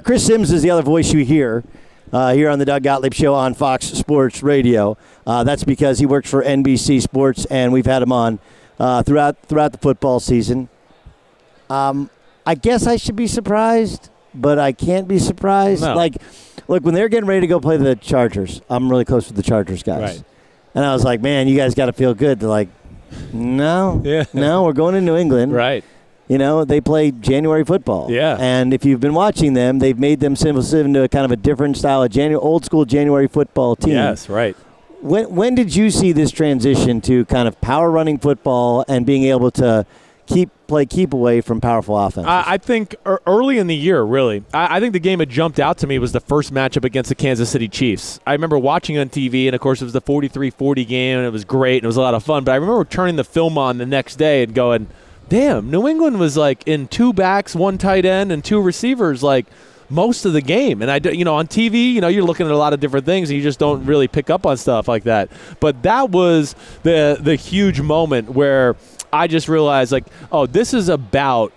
Chris Sims is the other voice you hear here on the Doug Gottlieb Show on Fox Sports Radio. That's because he works for NBC Sports, and we've had him on throughout the football season. I guess I should be surprised, but I can't be surprised. No. Like, look, when they're getting ready to go play the Chargers, I'm really close with the Chargers guys. Right. And I was like, man, you guys got to feel good. They're like, no, we're going to New England. Right. You know, they play January football. Yeah. And if you've been watching them, they've made themselves into a kind of a different style of old school January football team. Yes, right. When did you see this transition to kind of power running football and being able to keep away from powerful offenses? I think early in the year, really. I think the game that jumped out to me was the first matchup against the Kansas City Chiefs. I remember watching on TV, and, of course, it was the 43-40 game, and it was great, and it was a lot of fun. But I remember turning the film on the next day and going, damn, New England was like in 2 backs, 1 tight end, and 2 receivers like most of the game. And, on TV, you're looking at a lot of different things, and you just don't really pick up on stuff like that. But that was the huge moment where I just realized, like, oh, this is about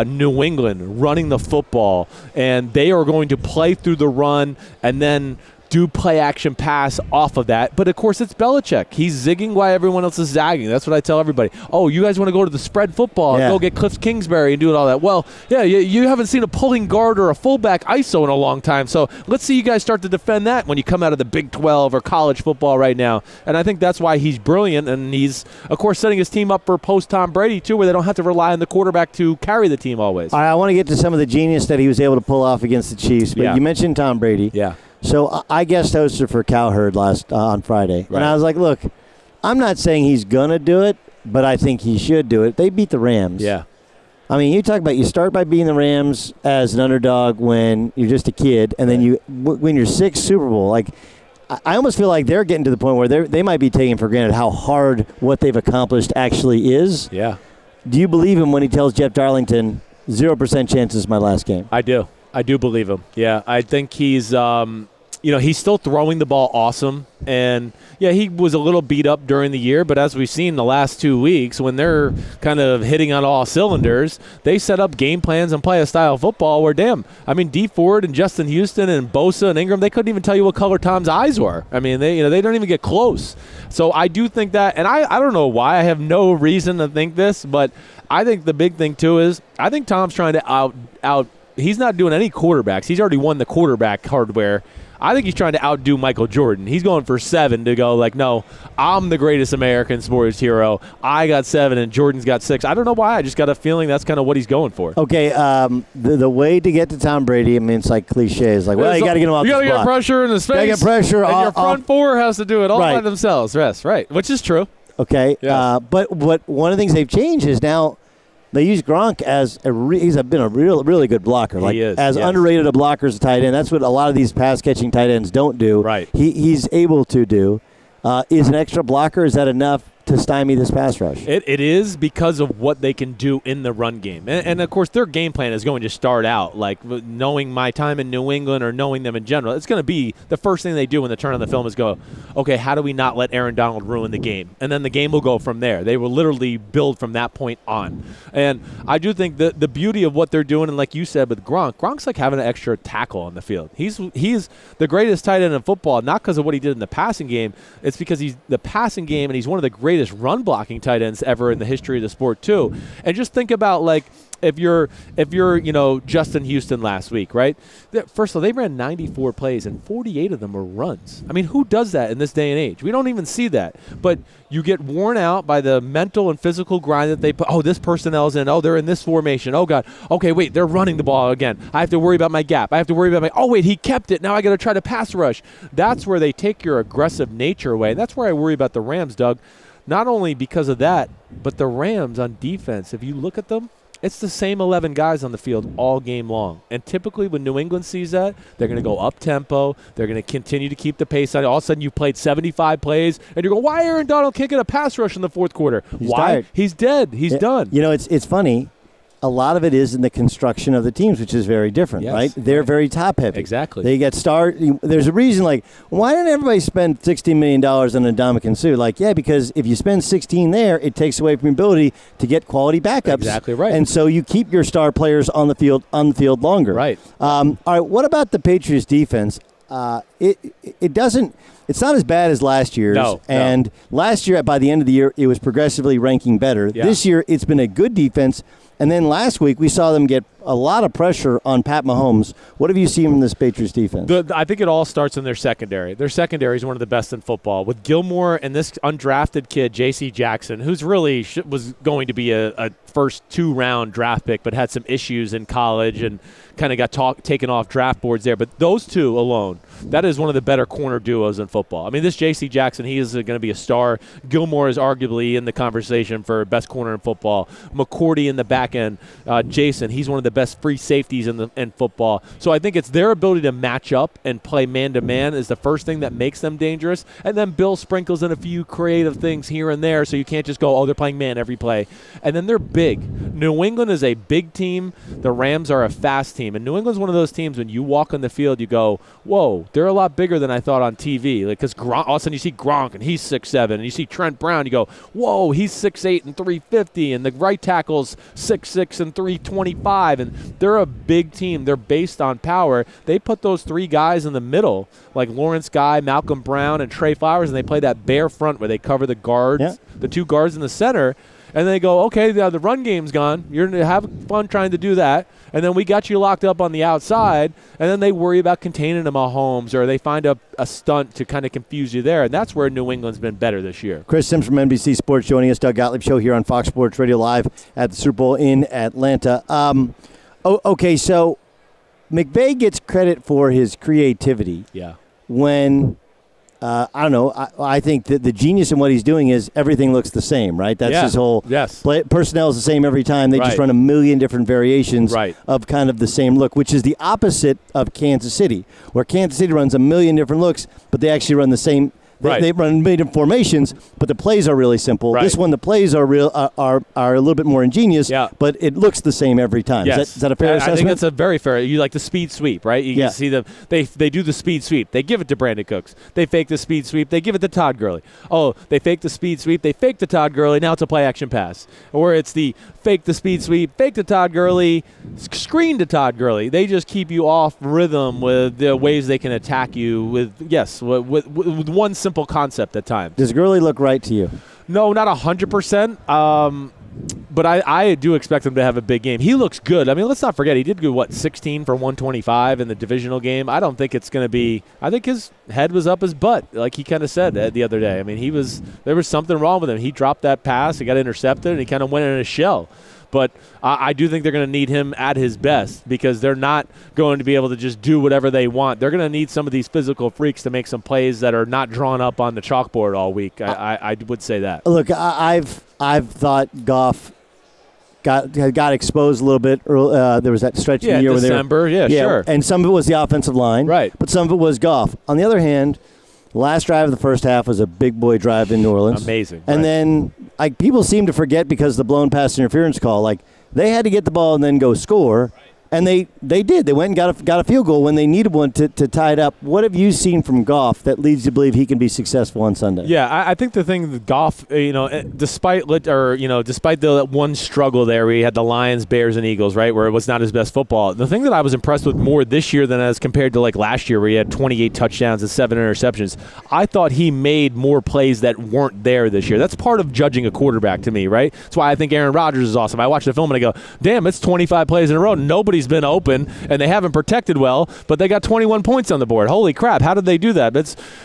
New England running the football, and they are going to play through the run and then do play-action pass off of that. But, of course, it's Belichick. He's zigging while everyone else is zagging. That's what I tell everybody. Oh, you guys want to go to the spread football and go get Cliff Kingsbury and do all that. Well, yeah, you haven't seen a pulling guard or a fullback ISO in a long time, so let's see you guys start to defend that when you come out of the Big 12 or college football right now. And I think that's why he's brilliant, and he's, of course, setting his team up for post-Tom Brady, too, where they don't have to rely on the quarterback to carry the team always. I want to get to some of the genius that he was able to pull off against the Chiefs, but you mentioned Tom Brady. Yeah. So I guest hosted for Cowherd on Friday, right. And I was like, look, I'm not saying he's going to do it, but I think he should do it. They beat the Rams. Yeah. I mean, you start by beating the Rams as an underdog when you're just a kid, and then you win your 6th Super Bowl. Like, I almost feel like they're getting to the point where they might be taking for granted how hard what they've accomplished actually is. Yeah. Do you believe him when he tells Jeff Darlington, 0% chance this is my last game? I do. I do believe him. Yeah, I think he's he's still throwing the ball awesome. And, yeah, he was a little beat up during the year, but as we've seen the last 2 weeks, when they're kind of hitting on all cylinders, they set up game plans and play a style of football where, Dee Ford and Justin Houston and Bosa and Ingram, they couldn't even tell you what color Tom's eyes were. I mean, they don't even get close. So I do think that, and I don't know why. I have no reason to think this, but I think the big thing, too, is I think Tom's trying to out he's not doing any quarterbacks. He's already won the quarterback hardware. I think he's trying to outdo Michael Jordan. He's going for 7 to go like, no, I'm the greatest American sports hero. I got 7 and Jordan's got 6. I don't know why. I just got a feeling that's kind of what he's going for. Okay, the way to get to Tom Brady, I mean, it's like cliche. It's like, well, you got to get him off the spot. You got to get pressure in his face. You got to get pressure. And your front four has to do it all by themselves. Yes, right, which is true. Okay, yes. But one of the things they've changed is now they use Gronk as he's been a really good blocker. Like, he is, as yes. underrated a blocker as a tight end. That's what a lot of these pass-catching tight ends don't do. Right. He's able to do. Is an extra blocker, is that enough to stymie this pass rush? It is because of what they can do in the run game. And, of course, their game plan is going to start out, like knowing my time in New England or knowing them in general. It's going to be the first thing they do when they turn on the film is go, okay, how do we not let Aaron Donald ruin the game? And then the game will go from there. They will literally build from that point on. And I do think the beauty of what they're doing, and like you said with Gronk's like having an extra tackle on the field. He's the greatest tight end in football, not because of what he did in the passing game. It's because he's the passing game, and he's one of the greatest run blocking tight ends ever in the history of the sport too. And just think about, like, if you're Justin Houston last week, right? First of all, they ran 94 plays and 48 of them were runs. I mean, who does that in this day and age? We don't even see that. But you get worn out by the mental and physical grind that they put. Oh, this personnel's in. Oh, they're in this formation. Oh, God. Okay, wait, they're running the ball again. I have to worry about my gap. I have to worry about oh, wait, he kept it. Now I got to try to pass rush. That's where they take your aggressive nature away. And that's where I worry about the Rams, Doug. Not only because of that, but the Rams on defense, if you look at them, it's the same 11 guys on the field all game long. And typically when New England sees that, they're going to go up-tempo. They're going to continue to keep the pace on. All of a sudden you played 75 plays, and you go, why Aaron Donald can't get a pass rush in the fourth quarter? He's tired. He's dead. He's done. You know, it's funny. a lot of it is in the construction of the teams, which is very different, Yes, right? They're very top-heavy. Exactly. They get there's a reason, like, why didn't everybody spend $16 million on Ndamukong Suh? Like, yeah, because if you spend 16 there, it takes away from your ability to get quality backups. Exactly right. And so you keep your star players on the field longer. Right. All right, what about the Patriots defense? It's not as bad as last year's. No. And last year, by the end of the year, it was progressively ranking better. Yeah. This year, it's been a good defense. And then last week, we saw them get a lot of pressure on Pat Mahomes. What have you seen from this Patriots defense? I think it all starts in their secondary. Their secondary is one of the best in football. With Gilmore and this undrafted kid, J.C. Jackson, who's really was going to be a first 2-round draft pick, but had some issues in college and kind of got taken off draft boards there. But those two alone, that is one of the better corner duos in football. I mean, this J.C. Jackson, he is going to be a star. Gilmore is arguably in the conversation for best corner in football. McCourty in the back end. Jason, he's one of the best free safeties in football. So I think it's their ability to match up and play man-to-man is the first thing that makes them dangerous. And then Bill sprinkles in a few creative things here and there, so you can't just go, oh, they're playing man every play. And then they're big. New England is a big team. The Rams are a fast team. And New England's one of those teams when you walk on the field, you go, whoa, they're a lot bigger than I thought on TV. Like, because all of a sudden you see Gronk, and he's 6'7", and you see Trent Brown, you go, whoa, he's 6'8" and 350, and the right tackle's 6'6" and 325, and they're a big team. They're based on power. They put those three guys in the middle, like Lawrence Guy, Malcolm Brown, and Trey Flowers, and they play that bare front where they cover the guards, the two guards in the center, and they go, okay, the run game's gone. You're going to have fun trying to do that, and then we got you locked up on the outside, and then they worry about containing a Mahomes, or they find a stunt to kind of confuse you there, and that's where New England's been better this year. Chris Sims from NBC Sports joining us. Doug Gottlieb Show here on Fox Sports Radio live at the Super Bowl in Atlanta. Okay, so McVay gets credit for his creativity. Yeah. When, I don't know, I think that the genius in what he's doing is everything looks the same, right? That's his whole personnel is the same every time. They just run a million different variations of kind of the same look, which is the opposite of Kansas City, where Kansas City runs a million different looks, but they actually run the same. They run different formations, but the plays are really simple. This one, the plays are a little bit more ingenious, but it looks the same every time. Yes. Is that a fair assessment? I think that's a very fair. You like the speed sweep, right? You can see them. They do the speed sweep. They give it to Brandon Cooks. They fake the speed sweep. They give it to Todd Gurley. Oh, they fake the speed sweep. They fake the Todd Gurley. Now it's a play action pass. Or it's the fake the speed sweep, fake to Todd Gurley, screen to Todd Gurley. They just keep you off rhythm with the ways they can attack you with one simple concept at times. Does Gurley look right to you? No, not 100%. But I do expect him to have a big game. He looks good. I mean, let's not forget, he did go, 16 for 125 in the divisional game. I don't think it's going to be – I think his head was up his butt, like he kind of said the other day. I mean, there was something wrong with him. He dropped that pass. He got intercepted, and he kind of went in a shell. But I do think they're going to need him at his best because they're not going to be able to just do whatever they want. They're going to need some of these physical freaks to make some plays that are not drawn up on the chalkboard all week. I would say that. Look, I've thought Goff got exposed a little bit. There was that stretch in the year December, where sure. And some of it was the offensive line, right? But some of it was Goff. On the other hand, the last drive of the first half was a big boy drive in New Orleans. Amazing. And then people seem to forget because of the blown pass interference call. Like, they had to get the ball and then go score. And they did. They went and got a field goal when they needed one to tie it up. What have you seen from Goff that leads you to believe he can be successful on Sunday? Yeah, I think the thing that Goff, despite the one struggle there, we had the Lions, Bears, and Eagles, right, where it was not his best football. The thing that I was impressed with more this year than as compared to like last year, where he had 28 touchdowns and 7 interceptions, I thought he made more plays that weren't there this year. That's part of judging a quarterback to me, right? That's why I think Aaron Rodgers is awesome. I watch the film and I go, damn, it's 25 plays in a row. Nobody's been open, and they haven't protected well, but they got 21 points on the board. Holy crap, how did they do that?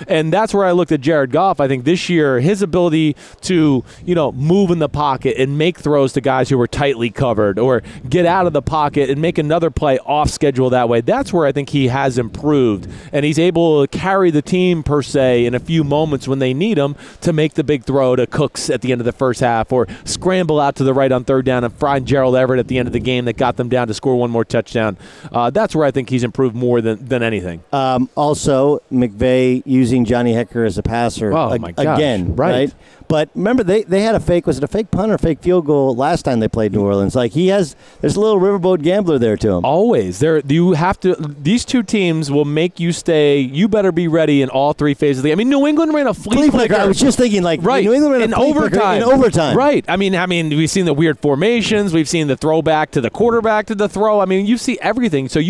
And that's where I looked at Jared Goff. I think this year, his ability to, move in the pocket and make throws to guys who were tightly covered or get out of the pocket and make another play off schedule that way, that's where I think he has improved. And he's able to carry the team, per se, in a few moments when they need him to make the big throw to Cooks at the end of the first half or scramble out to the right on third down and find Gerald Everett at the end of the game that got them down to score one more touchdown. That's where I think he's improved more than anything. Also, McVay using Johnny Hekker as a passer my gosh. again, right? But remember, they had a fake. Was it a fake punt or a fake field goal last time they played New Orleans? Like there's a little riverboat gambler there to him. Always. These two teams will make you stay. You better be ready in all three phases of the game. I mean, New England ran a flea flicker. I was just thinking, right. New England ran in a flea flicker in overtime. Right. I mean, we've seen the weird formations. We've seen the throwback to the quarterback to the throw. I mean, you see everything. So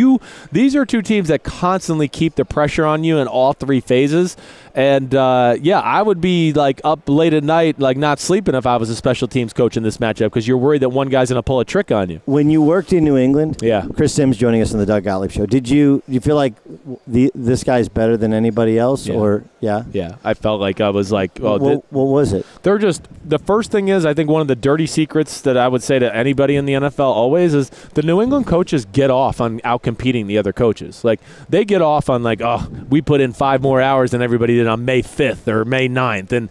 these are two teams that constantly keep the pressure on you in all three phases. And, I would be, up late at night, not sleeping if I was a special teams coach in this matchup because you're worried that one guy's going to pull a trick on you. When you worked in New England, yeah. Chris Sims joining us on the Doug Gottlieb Show, did you feel like this guy's better than anybody else? Yeah. Or yeah? Yeah. I felt like I was like, what was it? They're just – the first thing is I think one of the dirty secrets that I would say to anybody in the NFL always is the New England coaches get off on out-competing the other coaches. They get off on we put in 5 more hours than everybody did on May 5th or May 9th. And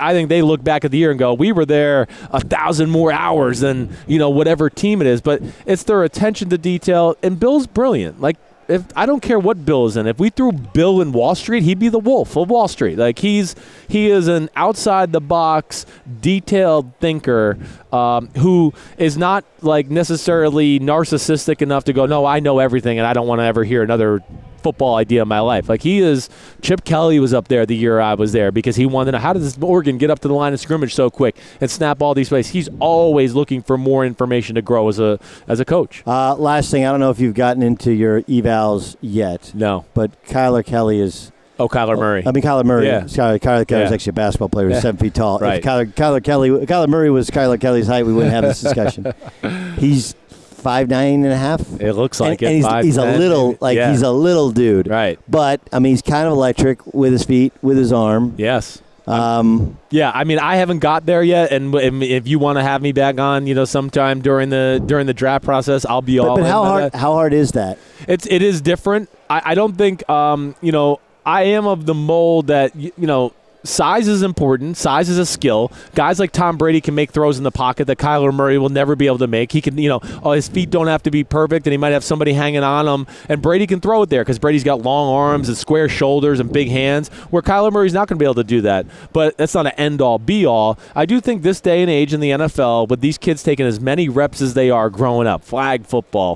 I think they look back at the year and go, we were there 1,000 more hours than, whatever team it is. But it's their attention to detail. And Bill's brilliant. If I don't care what Bill is in. If we threw Bill in Wall Street, he'd be the Wolf of Wall Street. He is an outside the box, detailed thinker who is not necessarily narcissistic enough to go, no, I know everything and I don't want to ever hear another football idea in my life. He is. Chip Kelly was up there the year I was there because he wanted to know how does Oregon get up to the line of scrimmage so quick and snap all these plays. He's always looking for more information to grow as a coach. Last thing, I don't know if you've gotten into your evals yet. No, but Kyler Kelly is. Oh, Kyler Murray. Kyler Murray. Yeah. Kyler Kelly is actually a basketball player. He's 7 feet tall. Right. If Kyler Murray was Kyler Kelly's height, we wouldn't have this discussion. He's 5'9.5". It looks like and it. He's a little he's a little dude. Right. But he's kind of electric with his feet, with his arm. Yes. I haven't got there yet, and if you want to have me back on, sometime during the draft process, I'll be all. But how hard is that? It is different. I don't think I am of the mold that size is important. Size is a skill. Guys like Tom Brady can make throws in the pocket that Kyler Murray will never be able to make. He can, his feet don't have to be perfect, and he might have somebody hanging on him, and Brady can throw it there because Brady's got long arms and square shoulders and big hands, where Kyler Murray's not going to be able to do that. But that's not an end-all, be-all. I do think this day and age in the NFL, with these kids taking as many reps as they are growing up, flag football,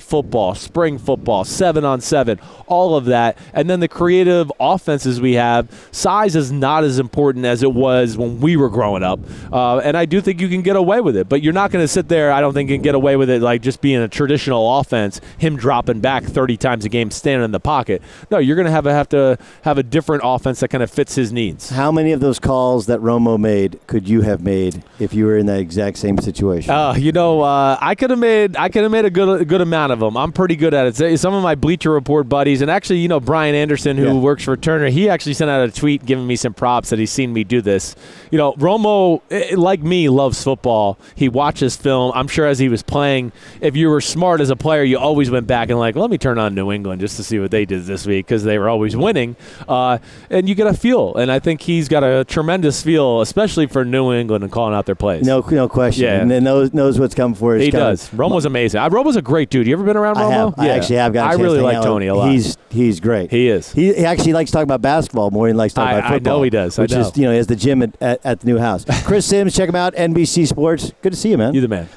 spring football, 7-on-7, all of that, and then the creative offenses we have, size is not as important as it was when we were growing up. And I do think you can get away with it. But you're not going to sit there, I don't think, and get away with it just being a traditional offense, him dropping back 30 times a game, standing in the pocket. No, you're going to have to have a different offense that kind of fits his needs. How many of those calls that Romo made could you have made if you were in that exact same situation? I could have made a good amount of them. I'm pretty good at it. Some of my Bleacher Report buddies, and actually, Brian Anderson, who works for Turner, he actually sent out a tweet giving me some props that he's seen me do this. Romo, like me, loves football. He watches film. I'm sure as he was playing, if you were smart as a player, you always went back and let me turn on New England just to see what they did this week because they were always winning. And you get a feel. And I think he's got a tremendous feel, especially for New England and calling out their plays. No question. Yeah. And then knows what's coming for us. He does. Romo's amazing. Romo's a great dude. You ever been around Romo? I actually have. I really like Tony a lot. He's great. He is. He actually likes talking about basketball more than he likes talking about football. I know he does. Which is, he has the gym at the new house. Chris Sims, check him out, NBC Sports. Good to see you, man. You the man.